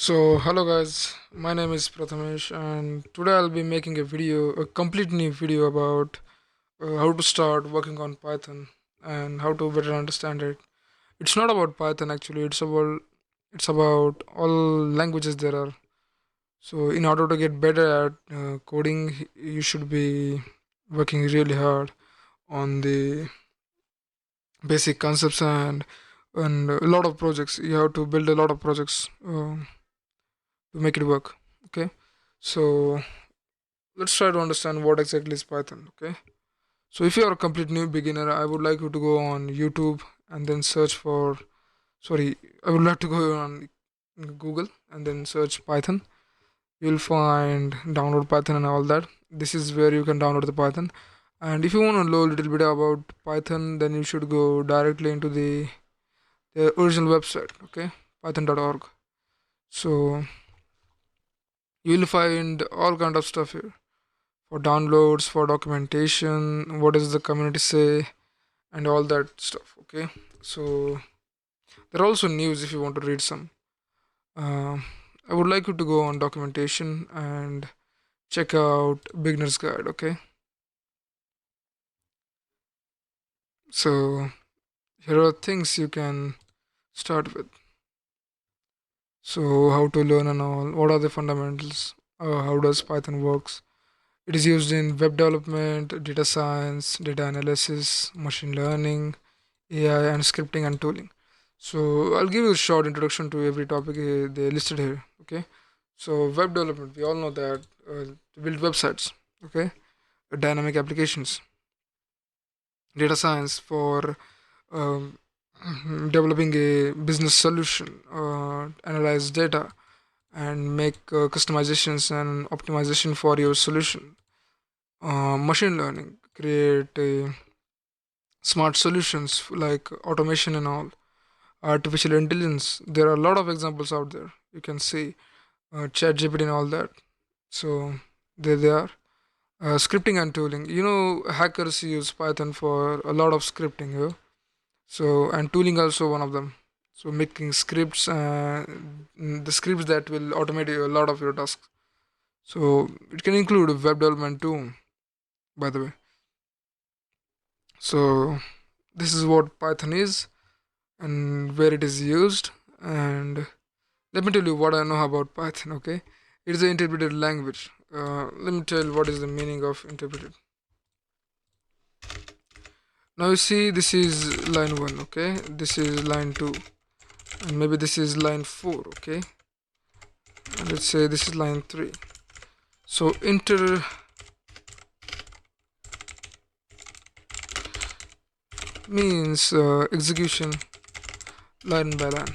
Hello guys, my name is Prathamesh, and today I'll be making a complete new video about how to start working on Python and how to better understand it. It's not about Python actually; it's about all languages there are. So, in order to get better at coding, you should be working really hard on the basic concepts and a lot of projects. You have to build a lot of projects to make it work. Okay, so let's try to understand what exactly is Python. Okay, so if you are a complete new beginner, I would like you to go on YouTube and then search for, sorry, I would like to go on Google and then search Python. You'll find download Python and all that. This is where you can download the Python. And if you want to know a little bit about Python, then you should go directly into the original website. Okay, python.org. So you'll find all kind of stuff here for downloads, for documentation, what does the community say, and all that stuff. Okay, so there are also news if you want to read some. Uh, I would like you to go on documentation and check out beginner's guide. Okay, so here are things you can start with. So how to learn and all, what are the fundamentals, how does Python works. It is used in web development, data science, data analysis, machine learning, AI, and scripting and tooling. So I'll give you a short introduction to every topic they listed here. Okay, so web development, we all know that to build websites. Okay, dynamic applications. Data science for um, developing a business solution, analyze data, and make customizations and optimization for your solution. Machine learning, create smart solutions like automation and all. Artificial intelligence, there are a lot of examples out there. You can see ChatGPT and all that. So there they are. Scripting and tooling. Hackers use Python for a lot of scripting. So and tooling also one of them. So making scripts, the scripts that will automate a lot of your tasks. So it can include web development too, by the way. So this is what Python is and where it is used. And let me tell you what I know about Python. Okay, it is an interpreted language. Let me tell you what is the meaning of interpreted. Now you see, this is line one. Okay, this is line two, and maybe this is line four. Okay, and let's say this is line three. So inter means execution line by line.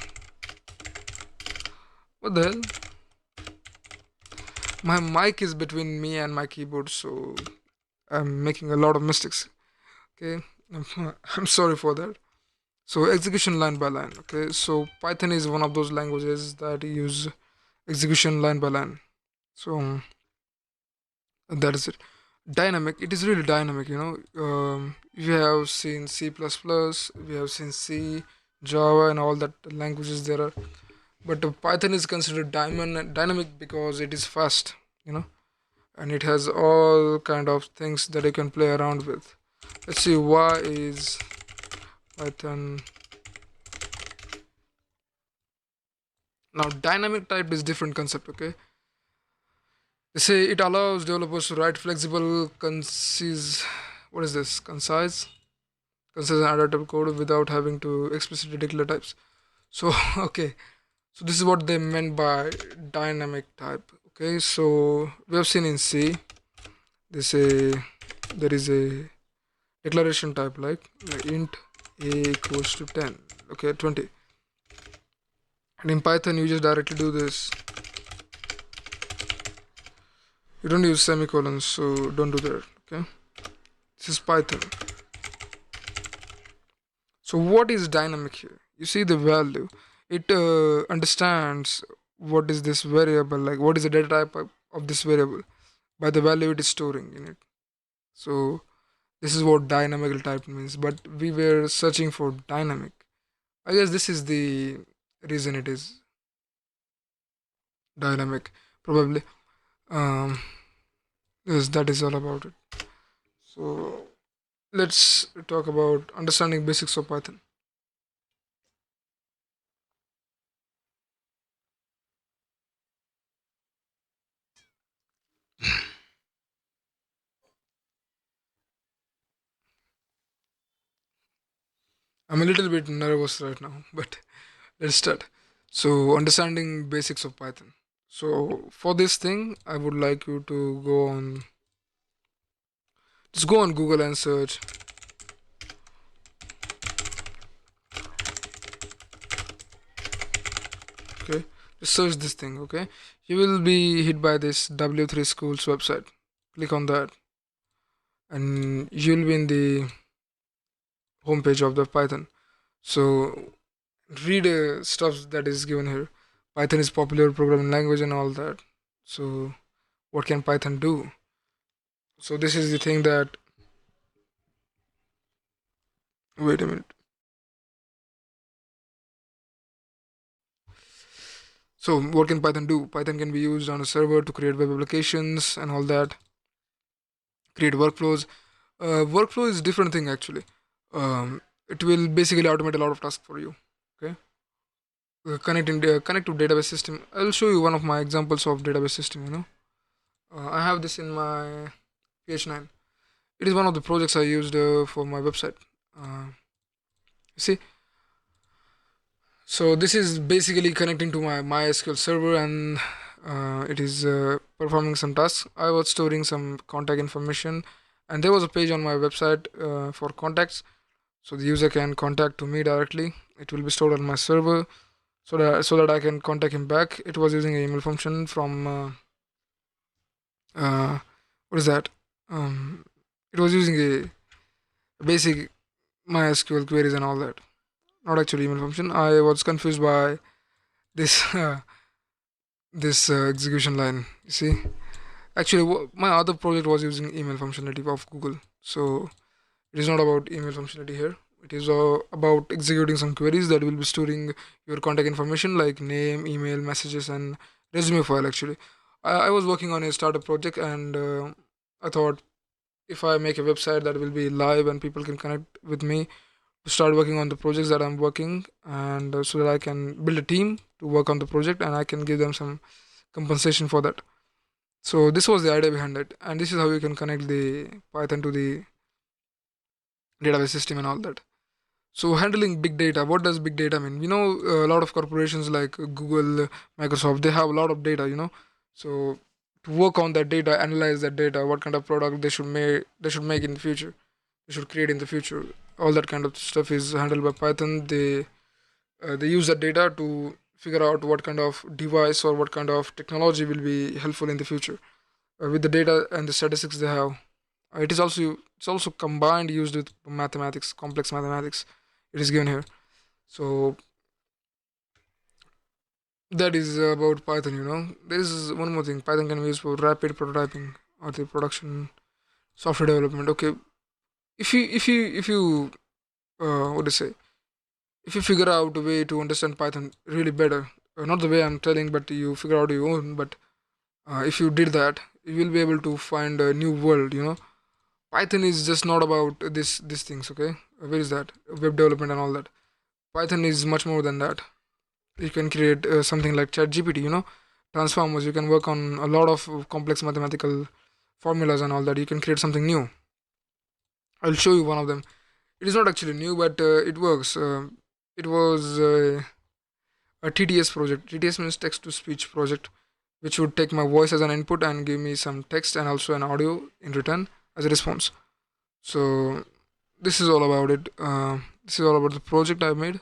What the hell? My mic is between me and my keyboard, so I'm making a lot of mistakes. Okay, I'm sorry for that. So execution line by line. Okay, so Python is one of those languages that use execution line by line. So that is it. Dynamic. It is really dynamic. We have seen C++, we have seen C, Java, and all that languages there are. But Python is considered dynamic because it is fast. You know, and it has all kind of things that you can play around with. Let's see, why is Python. Now dynamic type is different concept. Okay, they say it allows developers to write flexible, concise. What is this? Concise and adaptable code without having to explicitly declare types. So okay, so this is what they meant by dynamic type. Okay, so we have seen in C, they say there is a declaration type like int a equals to 10. Okay, 20. And in Python, you just directly do this. You don't use semicolons, so don't do that. Okay, this is Python. So what is dynamic here? You see the value. It understands what is this variable, like what is the data type of this variable by the value it is storing in it. So this is what dynamical type means. But we were searching for dynamic. I guess this is the reason it is. dynamic, probably. Um, yes, that is all about it. So let's talk about understanding basics of Python. I'm a little bit nervous right now, but let's start. So, understanding basics of Python. So, for this thing, I would like you to just go on Google and search. Okay, just search this thing. Okay, you will be hit by this W3 Schools website. Click on that, and you'll be in the homepage of the Python. So, read stuff that is given here. Python is popular programming language and all that. So, what can Python do? So, this is the thing that. Wait a minute. So, what can Python do? Python can be used on a server to create web applications and all that, create workflows. Workflow is different thing actually. It will basically automate a lot of tasks for you. Okay, connect to database system. I'll show you one of my examples of database system. I have this in my PH9. It is one of the projects I used for my website. See, so this is basically connecting to my MySQL server, and it is performing some tasks. I was storing some contact information, and there was a page on my website for contacts, so the user can contact to me directly. It will be stored on my server, so that I can contact him back. It was using an email function from uh, what is that? Um, it was using a basic MySQL queries and all that. Not actually email function. I was confused by this this execution line. You see, actually, my other project was using email functionality of Google, so it is not about email functionality here. It is about executing some queries that will be storing your contact information like name, email, messages, and resume file. Actually, I was working on a startup project, and I thought if I make a website that will be live and people can connect with me to start working on the projects that I'm working, and so that I can build a team to work on the project, and I can give them some compensation for that. So this was the idea behind it, and this is how you can connect the Python to the database system and all that. So handling big data, what does big data mean? A lot of corporations like Google, Microsoft, they have a lot of data. So to work on that data, analyze that data, what kind of product they should make in the future, they should create in the future. All that kind of stuff is handled by Python. They use that data to figure out what kind of device or what kind of technology will be helpful in the future with the data and the statistics they have. It's also combined used with mathematics, complex mathematics. It is given here. So that is about Python. There is one more thing. Python can be used for rapid prototyping or the production software development. Okay, if you what do you say? If you figure out a way to understand Python really better, not the way I'm telling, but you figure out your own. But if you did that, you will be able to find a new world. Python is just not about these things. Okay, where is that web development and all that? Python is much more than that. You can create something like ChatGPT. Transformers. You can work on a lot of complex mathematical formulas and all that. You can create something new. I'll show you one of them. It is not actually new, but it works. It was a TTS project. TTS means text to speech project, which would take my voice as an input and give me some text and also an audio in return as a response. So this is all about it. This is all about the project I made.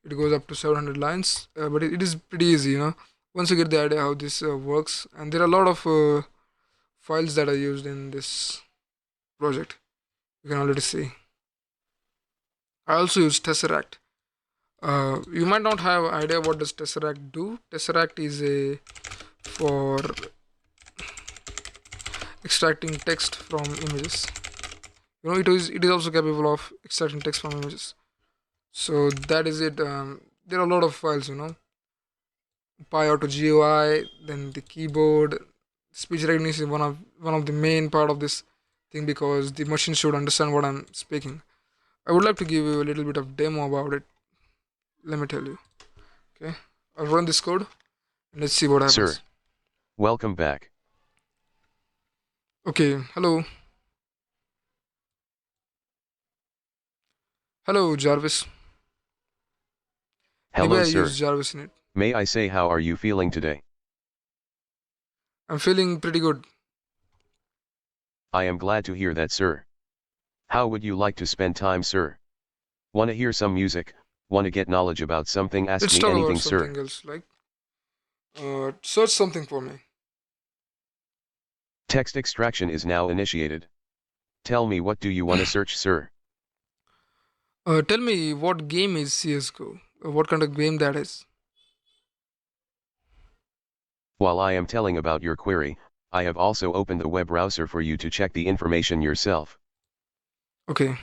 It goes up to 700 lines, but it is pretty easy. Once you get the idea how this works, and there are a lot of files that are used in this project. You can already see. I also use Tesseract. You might not have idea what does Tesseract do. Tesseract is a for extracting text from images. It is also capable of extracting text from images. So that is it. There are a lot of files. PyAuto GUI, then the keyboard. Speech recognition is one of the main part of this thing because the machine should understand what I'm speaking. I would like to give you a little bit of demo about it. Let me tell you. Okay, I'll run this code and let's see what happens. Sir, welcome back. Okay, hello. Hello, Jarvis. Maybe Hello, I use sir. Jarvis in it. May I say how are you feeling today? I'm feeling pretty good. I am glad to hear that, sir. How would you like to spend time, sir? Wanna hear some music? Wanna get knowledge about something? Ask Let's me talk about anything, sir. something else. Like, search something for me. Text extraction is now initiated. Tell me what do you wanna search, sir? Tell me what game is CS:GO? What kind of game that is? While I am telling about your query, I have also opened the web browser for you to check the information yourself. Okay.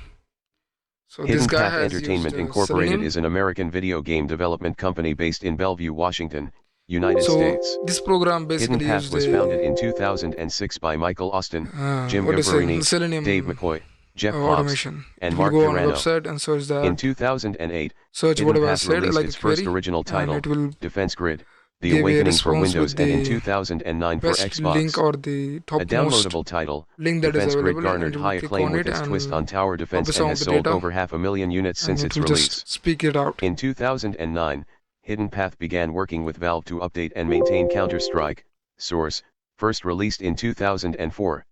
So this Hidden guy Path has used Entertainment Incorporated Selenium. is an American video game development company based in Bellevue, Washington, United So States. this program Hidden basically Path used was founded a in 2006 by Michael Austin, Jim what do you say? Gavarini, Dave Selenium McCoy, Jeff Klobbs, automation. and It will Mark go on a Carano. website and search In that. 2008, Search Hidden whatever I Path said released like a its first query, original and title, it will Defense Grid, The give a Awakening for response Windows, with and in the 2009 for best link Xbox. or the A topmost downloadable title, link that is Defense Grid available, and garnered you will high click acclaim on with it its twist and on tower defense copy and some of has the sold data, over 500,000 units and since it its will release. just speak it out. In 2009, Hidden Path began working with Valve to update and maintain Counter-Strike, Source, first released in 2004.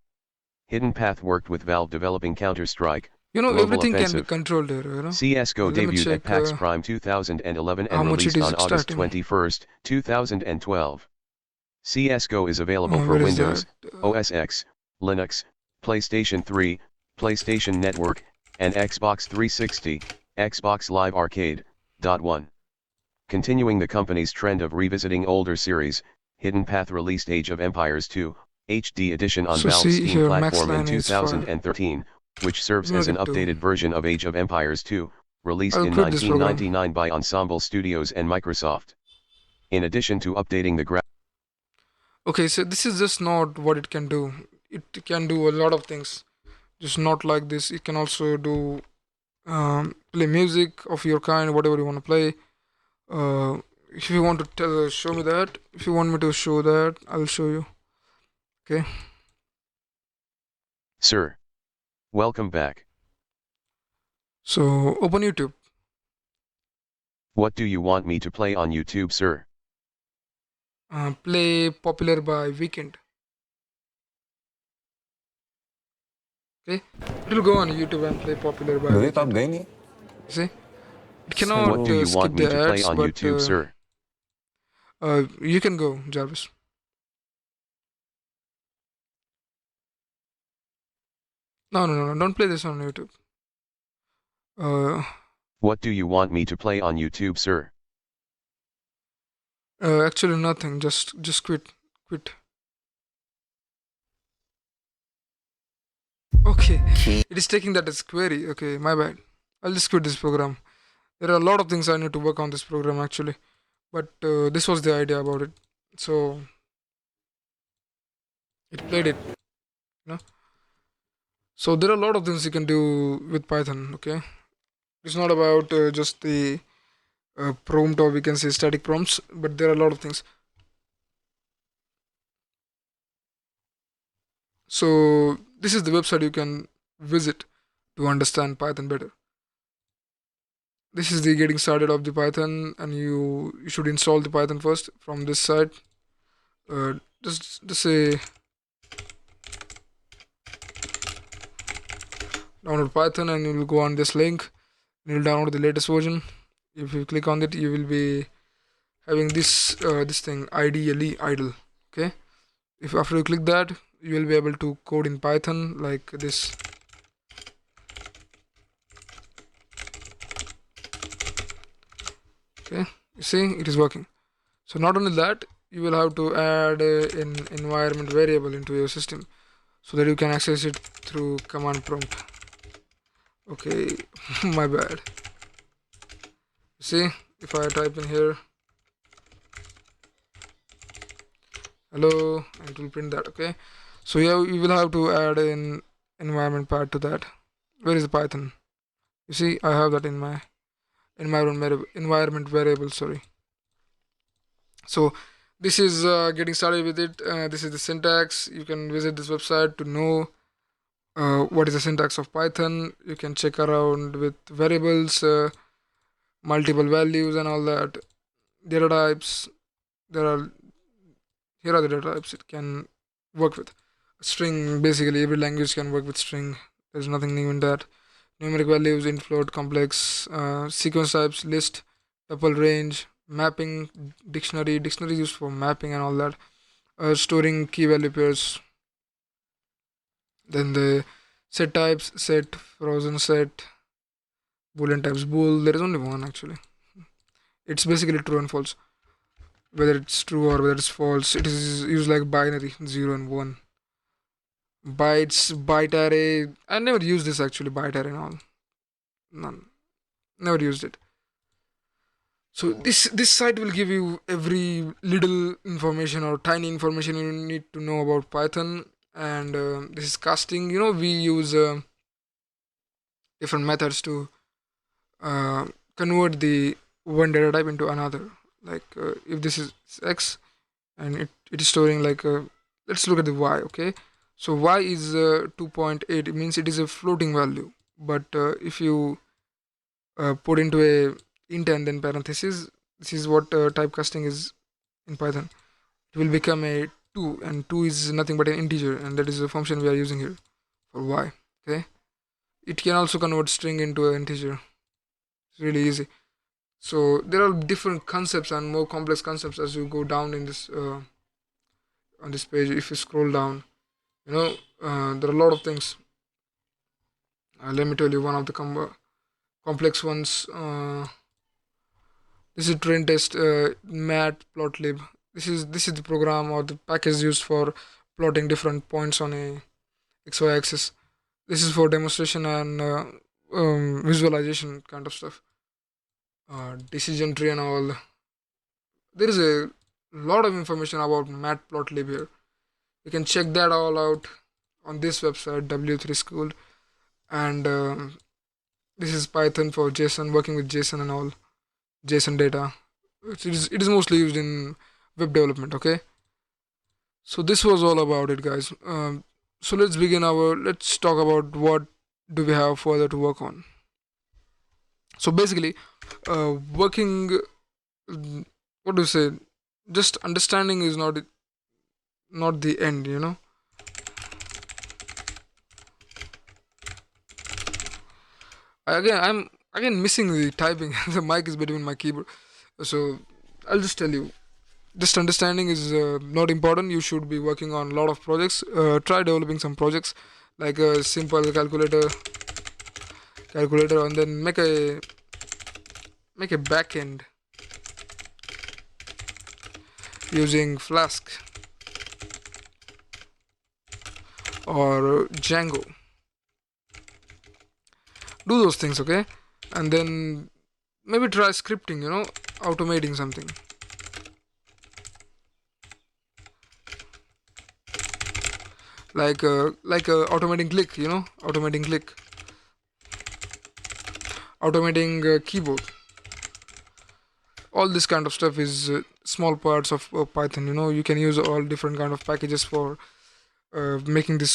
Hidden Path worked with Valve developing Counter-Strike, Global Everything can be Offensive. controlled here. CSGO Let me debuted at check PAX Prime 2011 how and much it released is on August extracting. 21, 2012. CSGO is available for Where is that? Windows, OS X, Linux, PlayStation 3, PlayStation Network, and Xbox 360, Xbox Live Arcade. 1. Continuing the company's trend of revisiting older series, Hidden Path released Age of Empires 2, HD edition on So Valve's see Steam here, max platform in line is 5. 2013, which serves Let me as make an it 2. updated version of Age of Empires 2, released I'll in quit this program. 1999 by Ensemble Studios and Microsoft. In addition to updating the Okay, so this is just not what it can do. It can do a lot of things. Just not like this. It can also do play music of your kind, whatever you want to play. If you want to show me that, if you want me to show that, I'll show you. Okay. Sir, welcome back. So open YouTube. What do you want me to play on YouTube, sir? Play Popular by Weekend. Okay. It will go on YouTube and play Popular by Do they top Weekend. gaming? See, it What cannot do you skip want me the to play ads, on but YouTube, sir? you can go, Jarvis. No, no, no, no, don't play this on YouTube. Uh, What do you want me to play on YouTube, sir? actually nothing. Just quit. Okay, it is taking that as query. Okay, my bad. I'll just quit this program. There are a lot of things I need to work on this program actually, but this was the idea about it. So it played it, you know. So there are a lot of things you can do with Python. Okay, it's not about just the prompt or we can say static prompts, but there are a lot of things. So this is the website you can visit to understand Python better. This is the getting started of the Python, and you should install the Python first from this site. Just say download Python, and you will go on this link. You will download the latest version. If you click on it, you will be having this thing idle. Okay. If after you click that, you will be able to code in Python like this. Okay, you see it is working. So not only that, you will have to add an environment variable into your system so that you can access it through command prompt. Okay, my bad. See, if I type in here hello, and it will print that. Okay, so yeah, you will have to add an environment part to that. Where is the Python? You see, I have that in my environment variable. Sorry. So this is getting started with it. This is the syntax. You can visit this website to know what is the syntax of Python. You can check around with variables, multiple values, and all that. Data types. There are Here are the data types it can work with. String, basically every language can work with string. There's nothing new in that. Numeric values, int, float, complex, sequence types, list, tuple, range, mapping, dictionary. Dictionary is used for mapping and all that. Storing key value pairs. Then the set types, set, frozen set, boolean types, bool. There is only one actually. It's basically true and false. Whether it's true or whether it's false, it is used like binary, 0 and 1. Bytes, byte array. I never used this actually, byte array and all. None. Never used it. So this site will give you every little information or tiny information you need to know about Python. And this is casting. We use different methods to uh, convert the one data type into another. Like if this is X and it is storing like let's look at the Y. Okay, so Y is 2.8. It means it is a floating value. But if you put into a int and then parenthesis, this is what typecasting is in Python. It will become a 2, and 2 is nothing but an integer, and that is the function we are using here for Y. Okay, it can also convert string into an integer. It's really easy. So there are different concepts and more complex concepts as you go down in this on this page. If you scroll down, there are a lot of things. Let me tell you one of the complex ones. This is train test matplotlib. This is the program or the package used for plotting different points on a xy axis. This is for demonstration and visualization kind of stuff. Decision tree and all. There is a lot of information about matplotlib here. You can check that all out on this website, W3 School. And this is Python for JSON, working with JSON and all, JSON data. It is mostly used in web development. Okay, so this was all about it, guys. So let's talk about what do we have further to work on. So basically, working, what do you say, just understanding is not the end. I'm again missing the typing. The mic is between my keyboard, so I'll just tell you. Just understanding is not important. You should be working on a lot of projects. Try developing some projects like a simple calculator, and then make a backend using Flask or Django. Do those things, okay? And then maybe try scripting, automating something. Like automating click, automating keyboard. All this kind of stuff is small parts of Python. You can use all different kind of packages for making the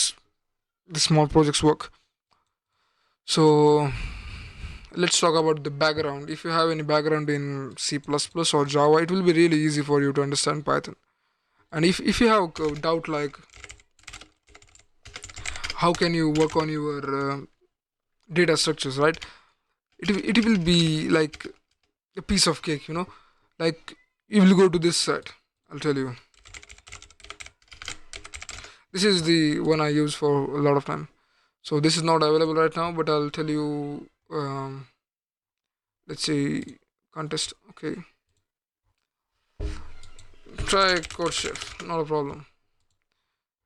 small projects work. So let's talk about the background. If you have any background in C++ or Java, it will be really easy for you to understand Python. And if you have a doubt like how can you work on your data structures, right? It will be like a piece of cake, like you will go to this site. I'll tell you, this is the one I use for a lot of time. So this is not available right now, but I'll tell you, let's say contest. Okay, try CodeChef, not a problem.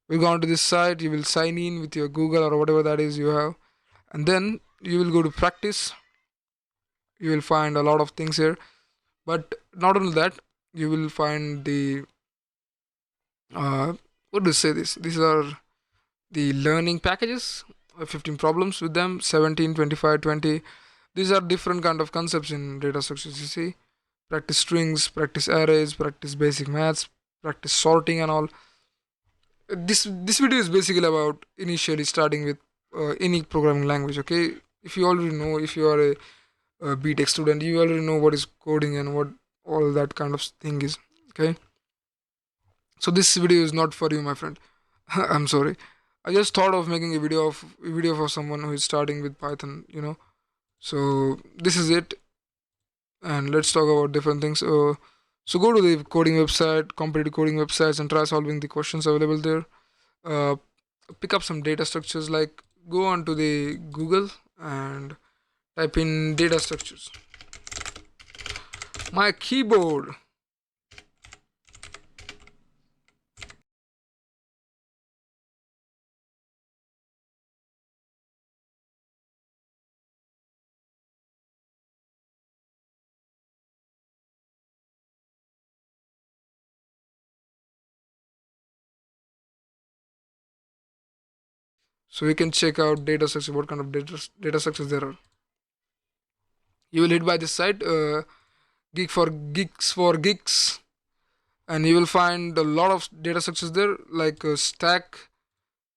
We go on to this site, you will sign in with your Google or whatever that is you have, and then you will go to practice. You will find a lot of things here, but not only that, you will find the What do you say this? These are the learning packages, 15 problems with them, 17, 25, 20. These are different kind of concepts in data structures, you see. Practice strings, practice arrays, practice basic maths, practice sorting and all. This video is basically about initially starting with any programming language, okay? If you already know, if you are a BTech student, you already know what is coding and what all that kind of thing is, okay? So this video is not for you, my friend. I'm sorry. I just thought of making a video for someone who is starting with Python, you know. So this is it, and let's talk about different things. So go to the coding website, competitive coding websites, and try solving the questions available there. Uh, Pick up some data structures, like go on to the Google and type in data structures. My keyboard. So you can check out data structure, what kind of data structures there are. You will hit by this site, Geeks for Geeks, and you will find a lot of data structures there, like stack,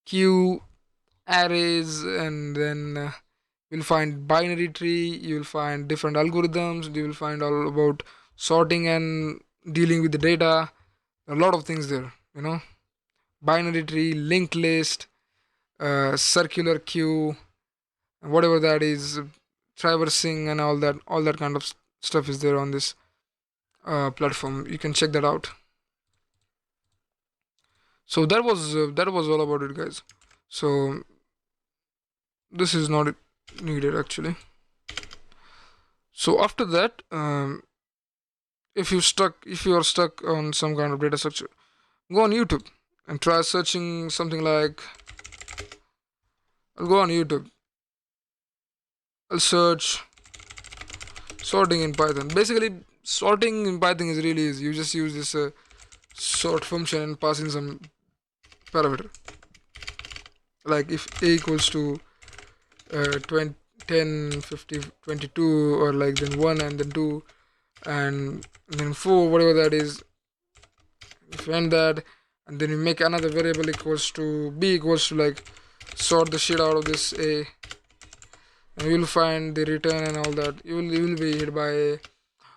queue, arrays, and then you'll find binary tree. You will find different algorithms. You will find all about sorting and dealing with the data. A lot of things there, you know. Binary tree, linked list, circular queue, whatever that is, traversing and all that kind of stuff is there on this platform. You can check that out. So that was all about it, guys. So this is not needed actually. So after that, if you are stuck on some kind of data structure, go on YouTube and try searching something like, I'll go on YouTube, I'll search sorting in Python. Basically, sorting in Python is really easy. You just use this sort function and pass in some parameter, like if a equals to 20, 10, 50, 22, or like then 1 and then 2 and then 4, whatever that is. If you end that, and then you make another variable equals to b equals to, like, sort the shit out of this a, and you will find the return and all that. You will be hit by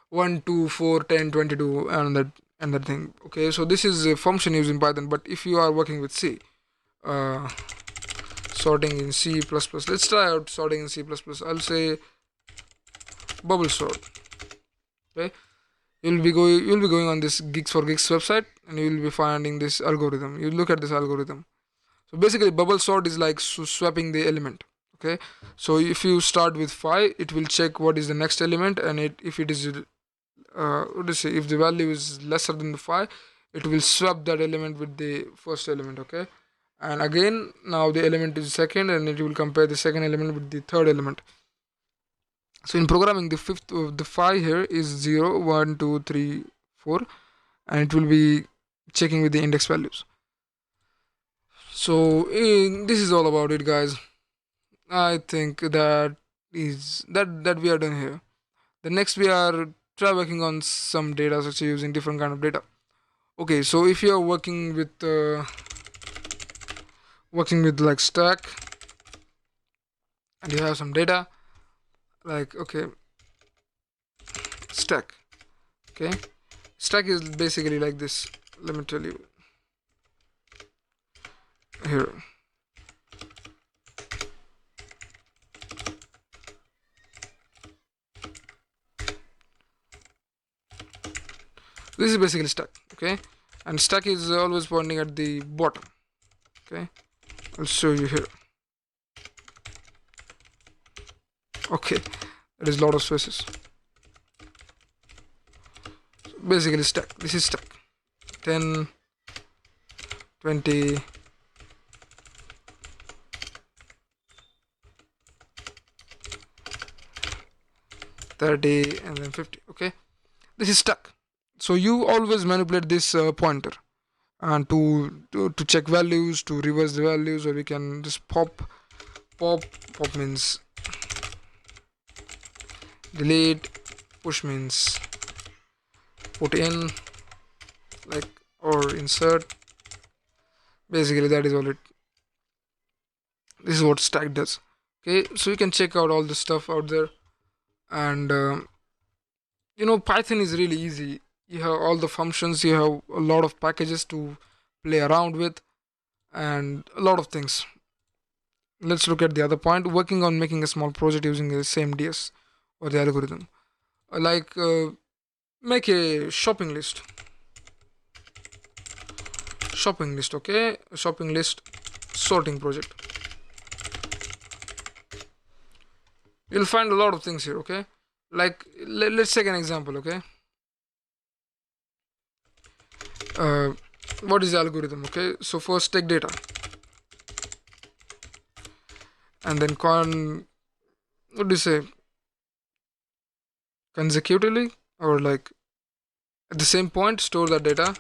1, 2, 4, 10, 22, and that thing. Okay, so this is a function used in Python, but if you are working with C, uh, sorting in C++, let's try out sorting in C++. I'll say bubble sort. Okay, you'll be going on this Geeks for Geeks website, and you will be finding this algorithm. You look at this algorithm. So basically, bubble sort is like swapping the element. Okay, so if you start with 5, it will check what is the next element, and if it is what to say, if the value is lesser than the 5, it will swap that element with the first element. Okay, and again, now the element is second, and it will compare the second element with the third element. So in programming, the 5 here is 0, 1, 2, 3, 4, and it will be checking with the index values. So this is all about it, guys. I think that we are done here. The next, we are try working on some data structure using different kind of data. Okay, so if you are working with like stack, and you have some data, like, okay, stack. Okay, stack is basically like this. Let me tell you here. This is basically stack. Okay, and stack is always pointing at the bottom. Okay, I'll show you here. Okay, there is a lot of spaces. So basically stack, this is stack. 10, 20, 30, and then 50. Okay, this is stack. So you always manipulate this pointer, and to check values, to reverse the values, or we can just pop means delete, push means put in, like, or insert. Basically that is all it. This is what stack does. Okay, so you can check out all the stuff out there. And Python is really easy. You have all the functions, you have a lot of packages to play around with, and a lot of things. Let's look at the other point, working on making a small project using the same DS or the algorithm. Make a shopping list. Okay, a shopping list sorting project. You'll find a lot of things here. Okay, like let's take an example. Okay, what is the algorithm? Okay, so first take data, and then what do you say, consecutively, or like at the same point store that data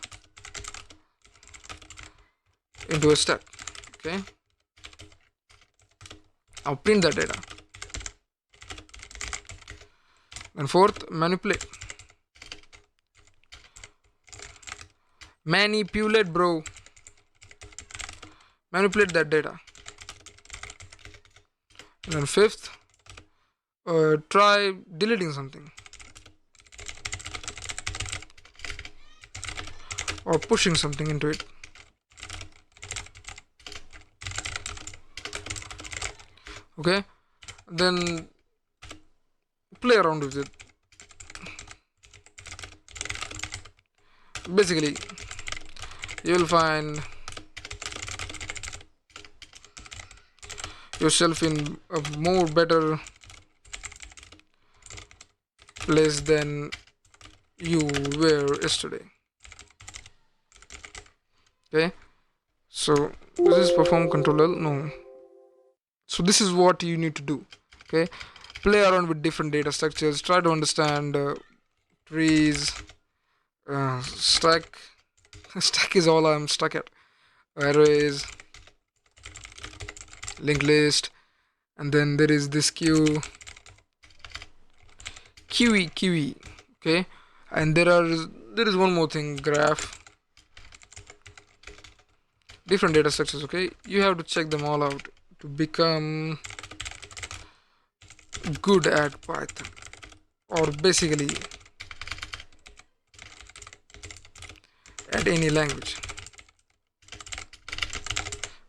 into a stack. Okay, now print that data. And fourth, manipulate, bro. Manipulate that data. And then fifth, try deleting something or pushing something into it. Okay, then play around with it. Basically you will find yourself in a more better place than you were yesterday. Okay, so this is perform controller. No, so this is what you need to do. Okay, play around with different data structures, try to understand trees, stack is all I'm stuck at, arrays, linked list, and then there is this QE. Okay, and there is one more thing, graph, different data structures. Okay, you have to check them all out to become good at Python, or basically at any language.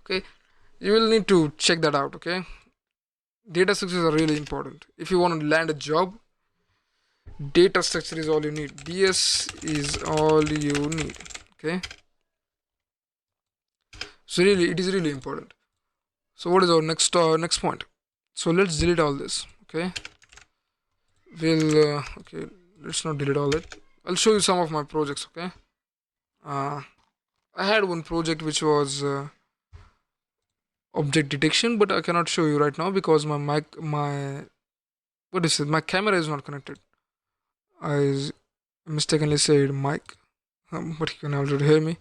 Okay, you will need to check that out. Okay, data structures are really important. If you want to land a job, data structure is all you need. DS is all you need. Okay, so really it is really important. So what is our next point? So let's delete all this. Okay, okay, let's not delete all it. I'll show you some of my projects. Okay, I had one project which was object detection, but I cannot show you right now because my camera is not connected. I mistakenly said mic, but you can already hear me.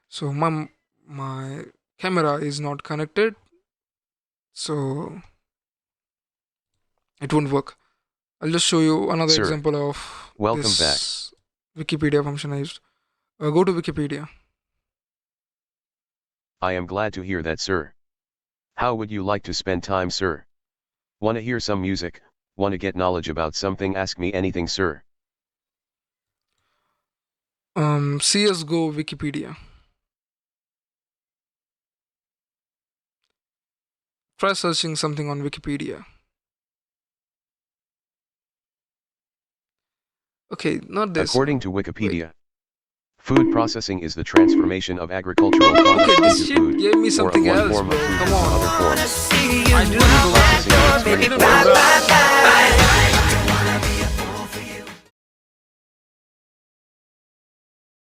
So my camera is not connected, so it won't work. I'll just show you another Sir, example of welcome this Wikipedia function I used. Go to Wikipedia. I am glad to hear that, sir. How would you like to spend time, sir? Wanna hear some music? Wanna get knowledge about something? Ask me anything, sir. CSGO Wikipedia. Try searching something on Wikipedia. Okay, not this. According to Wikipedia, food processing is the transformation of agricultural products Okay, this into shit food, gave me or something one else, form bro. of food Come into on. another form. I didn't know that. I didn't know that.